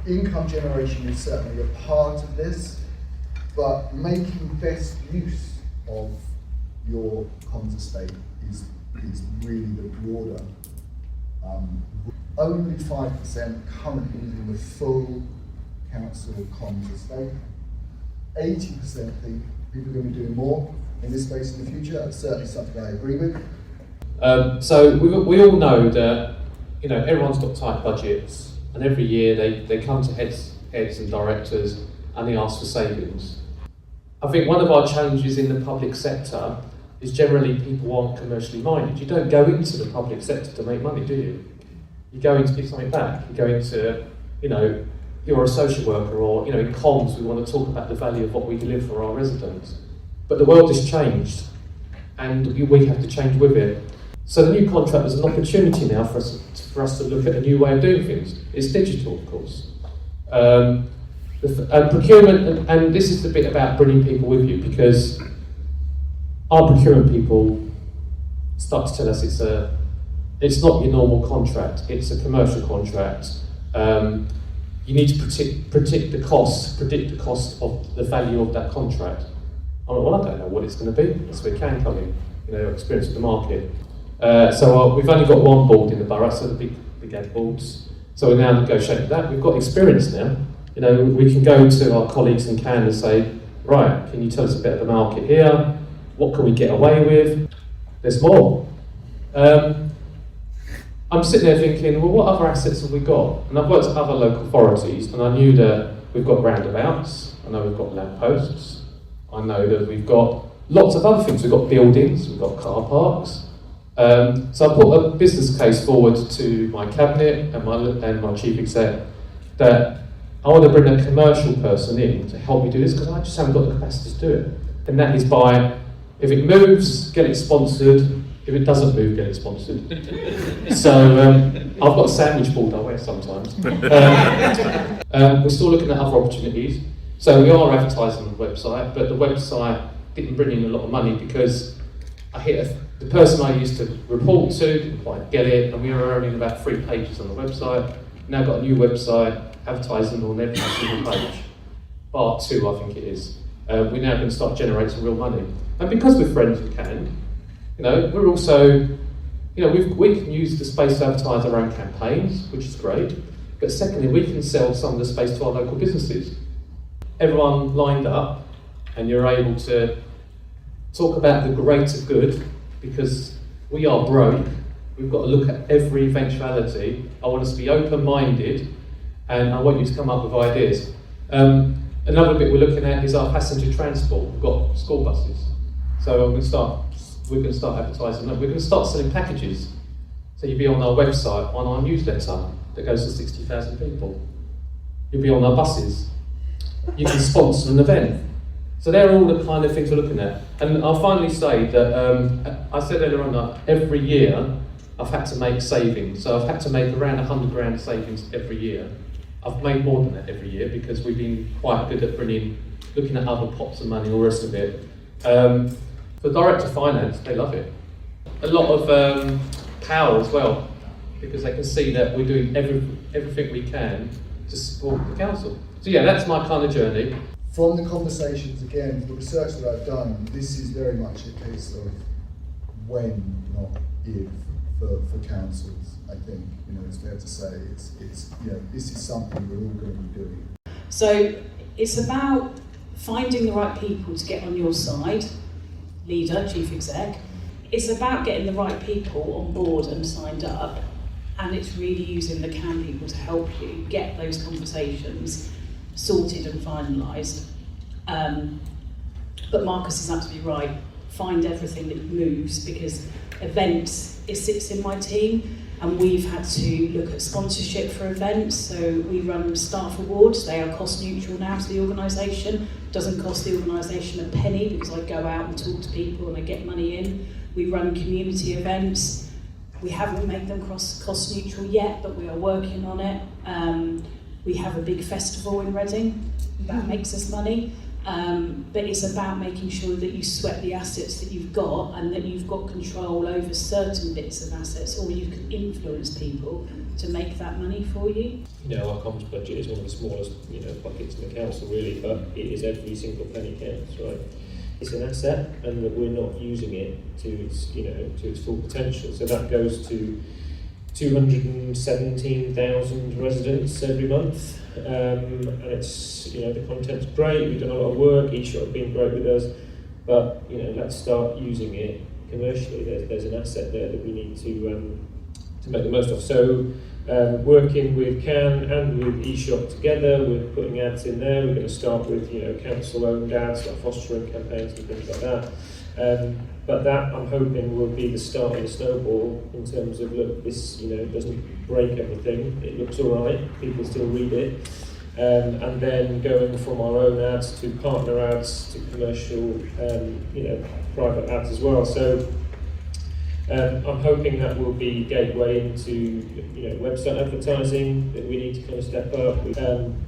income generation is certainly a part of this, but making best use of your comms estate is really the broader. Only 5% currently using the full council comms estate. 80% think people are going to be doing more in this space in the future. That's certainly something I agree with. So we all know that everyone's got tight budgets, and every year they come to heads and directors and they ask for savings. I think one of our challenges in the public sector is generally people aren't commercially minded. You don't go into the public sector to make money, do you? You go in to give something back. You go into, you're a social worker, or in comms we want to talk about the value of what we deliver for our residents. But the world has changed, and we have to change with it. So the new contract is an opportunity now for us to look at a new way of doing things. It's digital, of course. Procurement, and this is the bit about bringing people with you, because our procurement people start to tell us it's not your normal contract, it's a commercial contract. You need to predict the cost of the value of that contract. I don't know what it's going to be. That's where it can come in, experience of the market. So we've only got one board in the borough, so the big ad boards. So we're now negotiating that. We've got experience now. We can go to our colleagues in Cannes and say, right, can you tell us a bit of the market here? What can we get away with? There's more. I'm sitting there thinking, well, what other assets have we got? And I've worked at other local authorities, and I knew that we've got roundabouts, I know we've got lampposts, I know that we've got lots of other things. We've got buildings, we've got car parks. So I put a business case forward to my cabinet and my chief exec that I want to bring a commercial person in to help me do this, because I just haven't got the capacity to do it. And that is by, if it moves, get it sponsored. If it doesn't move, get it sponsored. So I've got a sandwich board I wear sometimes. We're still looking at other opportunities. So we are advertising on the website, but the website didn't bring in a lot of money because the person I used to report to didn't quite get it, and we were only about 3 pages on the website. Now got a new website, advertising on every single page. Bar 2, I think it is. We're now going to start generating real money. And because we're friends with Cannes, we're also, we can use the space to advertise our own campaigns, which is great. But secondly, we can sell some of the space to our local businesses. Everyone lined up, and you're able to talk about the greater good, because we are broke. We've got to look at every eventuality. I want us to be open-minded, and I want you to come up with ideas. Another bit we're looking at is our passenger transport. We've got school buses. So we're going to start advertising them. We're going to start selling packages. So you'll be on our website, on our newsletter that goes to 60,000 people. You'll be on our buses. You can sponsor an event. So they're all the kind of things we're looking at. And I'll finally say that, I said earlier on that every year I've had to make savings. So I've had to make around 100 grand savings every year. I've made more than that every year because we've been quite good at looking at other pots of money, all the rest of it. For Director of Finance, they love it. A lot of power as well, because they can see that we're doing everything we can to support the council. So yeah, that's my kind of journey. From the conversations, again, the research that I've done, this is very much a case of when, not if, for councils. I think it's fair to say it's this is something we're all going to be doing. So it's about finding the right people to get on your side, leader, chief exec. It's about getting the right people on board and signed up, and it's really using the CAN people to help you get those conversations sorted and finalised. But Marcus is absolutely right. Find everything that moves, because events, it sits in my team, and we've had to look at sponsorship for events. So we run staff awards. They are cost neutral now to the organisation. Doesn't cost the organisation a penny, because I go out and talk to people and I get money in. We run community events. We haven't made them cost neutral yet, but we are working on it. We have a big festival in Reading that makes us money. But it's about making sure that you sweat the assets that you've got, and that you've got control over certain bits of assets, or you can influence people to make that money for you. You know, our comms budget is one of the smallest, you know, buckets in the council really, but it is every single penny counts, right? It's an asset, and that we're not using it to its, you know, to its full potential. So that goes to 217,000 residents every month, and it's, you know, the content's great. We've done a lot of work. eShop have been great with us, but you know, let's start using it commercially. There's an asset there that we need to make the most of. So. Working with CAN and with eShop together, we're putting ads in there. We're going to start with, you know, council-owned ads like fostering campaigns and things like that. But that, I'm hoping, will be the start of the snowball in terms of, look, this, you know, doesn't break everything. It looks all right. People still read it. And then going from our own ads to partner ads to commercial, you know, private ads as well. So. I'm hoping that will be gateway into, you know, website advertising that we need to kind of step up.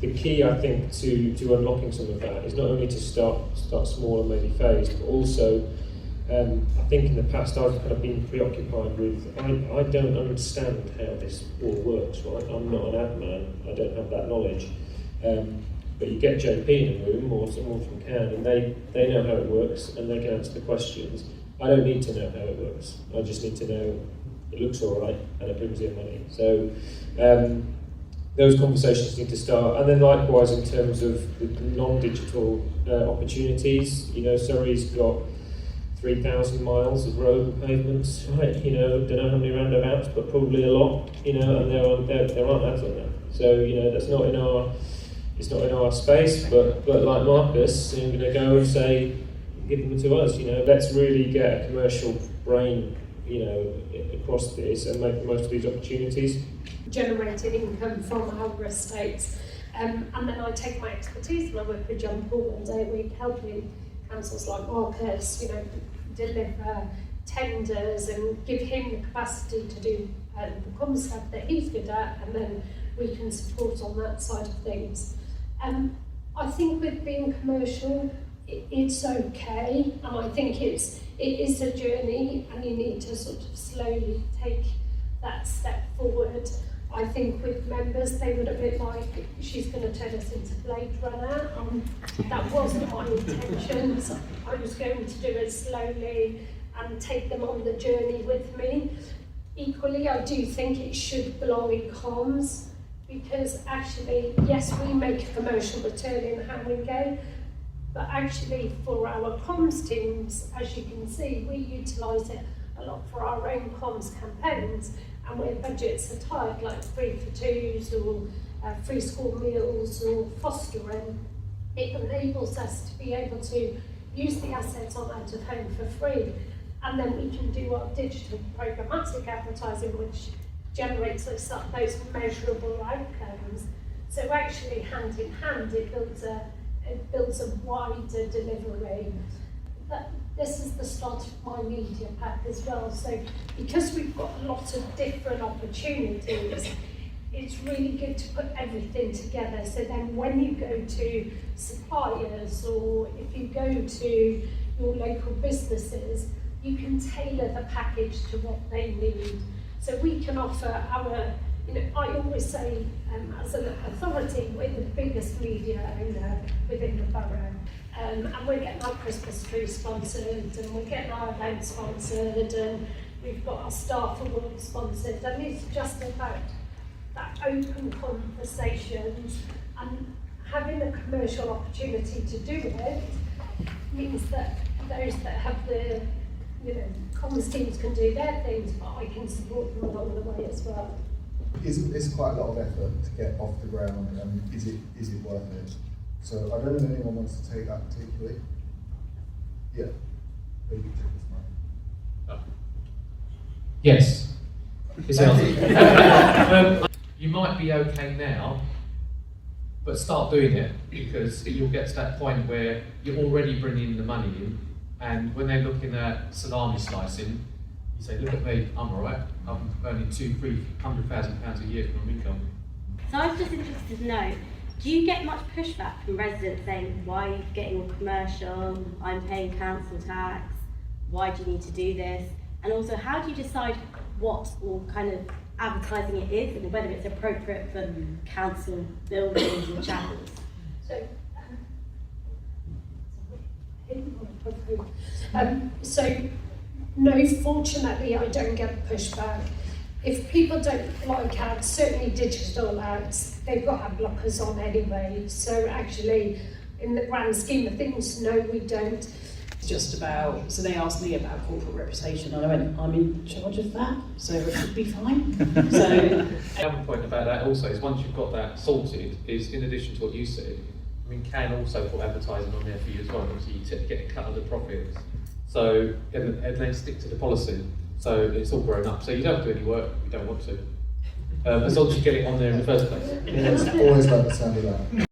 The key, I think, to unlocking some of that is not only to start small and maybe phased, but also I think in the past I've kind of been preoccupied with I don't understand how this all works, right? I'm not an ad man, I don't have that knowledge. But you get JP in a room or someone from CAN and they know how it works and they can answer the questions. I don't need to know how it works. I just need to know it looks all right and it brings in money. So those conversations need to start. And then likewise in terms of the non-digital opportunities, you know, Surrey's got 3,000 miles of road and pavements, right? You know, don't know how many roundabouts, but probably a lot. You know, and there aren't ads on that. So you know, that's not in our, it's not in our space. But like Marcus, I'm going to go and say, give them to us. You know, let's really get a commercial brain, you know, across this and make the most of these opportunities. Generating income from our estates, and then I take my expertise and I work with John Paul 1 day a week, helping councils like Marcus, you know, deliver tenders and give him the capacity to do the comm stuff that he's good at, and then we can support on that side of things. I think with being commercial, it's okay, and I think it is a journey, and you need to sort of slowly take that step forward. I think with members, they would a bit like, she's going to turn us into Blade Runner. That wasn't my intentions. I was going to do it slowly and take them on the journey with me. Equally, I do think it should belong in comms, because actually, yes, we make a commercial return in Haringey, but actually for our comms teams, as you can see, we utilise it a lot for our own comms campaigns, and where budgets are tight, like 3 for 2s or free school meals or fostering, it enables us to be able to use the assets on out of home for free, and then we can do our digital programmatic advertising, which generates those measurable outcomes. So actually, hand in hand, it builds a wider delivery. This is the start of my media pack as well. So because we've got a lot of different opportunities, it's really good to put everything together. So then when you go to suppliers or if you go to your local businesses, you can tailor the package to what they need. So we can offer our, you know, I always say as an authority, we're the biggest media owner within the borough. And we're getting our Christmas tree sponsored, and we're getting our event sponsored, and we've got our staff award sponsored, and it's just about that open conversations, and having a commercial opportunity to do it means that those that have the, you know, comms teams can do their things, but I can support them along the way as well. It's quite a lot of effort to get off the ground, and is it worth it? So I don't know if anyone wants to take that particularly. Yeah. Maybe take this mic. Yes. You might be okay now, but start doing it, because you'll get to that point where you're already bringing the money in, and when they're looking at salami slicing, you say, look at me, I'm all right. I'm earning £200,000 a year from income. So I was just interested to know, do you get much pushback from residents saying, why are you getting a commercial, I'm paying council tax, why do you need to do this? And also, how do you decide what, or kind of advertising it is and whether it's appropriate for council buildings or chapels. So no, fortunately I don't get pushback. If people don't like ads, certainly digital ads, they've got ad blockers on anyway. So actually, in the grand scheme of things, no, we don't. It's just about, so they asked me about corporate reputation and I went, I'm in charge of that, so it should be fine. So The other point about that also is once you've got that sorted, is in addition to what you said, I mean, can also put advertising on there for you as well, obviously you get a cut of the profits. So, and then stick to the policy, so it's all grown up. So you don't have to do any work if you don't want to. As long as you get it on there in the first place. Always like the sound of that.